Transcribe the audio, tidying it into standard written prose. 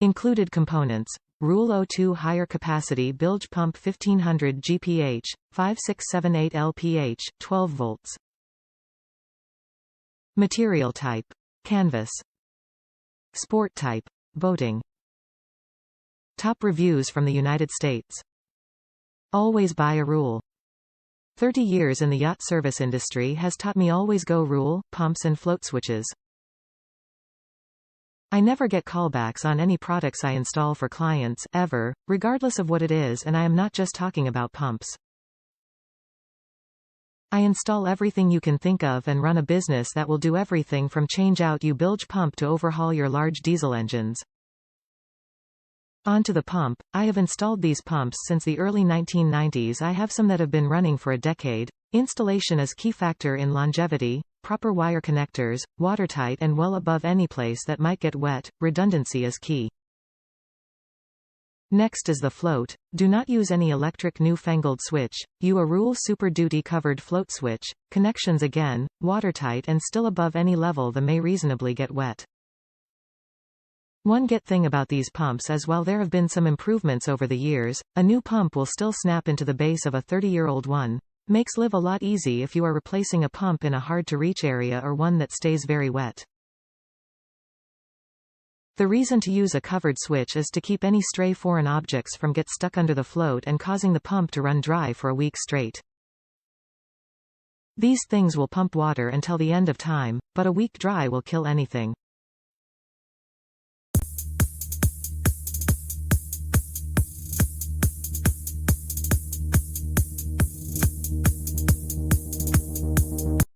Included components. Rule 02 higher capacity bilge pump 1500 GPH, 5678 LPH, 12 volts. Material type. Canvas. Sport type. Boating. Top reviews from the United States. Always buy a rule. 30 years in the yacht service industry has taught me always go rule, pumps and float switches. I never get callbacks on any products I install for clients, ever, regardless of what it is, and I am not just talking about pumps. I install everything you can think of and run a business that will do everything from change out your bilge pump to overhaul your large diesel engines. On to the pump. I have installed these pumps since the early 1990s. I have some that have been running for a decade. Installation is key factor in longevity. Proper wire connectors, watertight and well above any place that might get wet. Redundancy is key. Next is the float. Do not use any electric newfangled switch. Use a rule Super Duty covered float switch. Connections again, watertight and still above any level that may reasonably get wet. One good thing about these pumps is while there have been some improvements over the years, a new pump will still snap into the base of a 30-year-old one. Makes live a lot easy if you are replacing a pump in a hard-to-reach area or one that stays very wet. The reason to use a covered switch is to keep any stray foreign objects from get stuck under the float and causing the pump to run dry for a week straight. These things will pump water until the end of time, but a week dry will kill anything.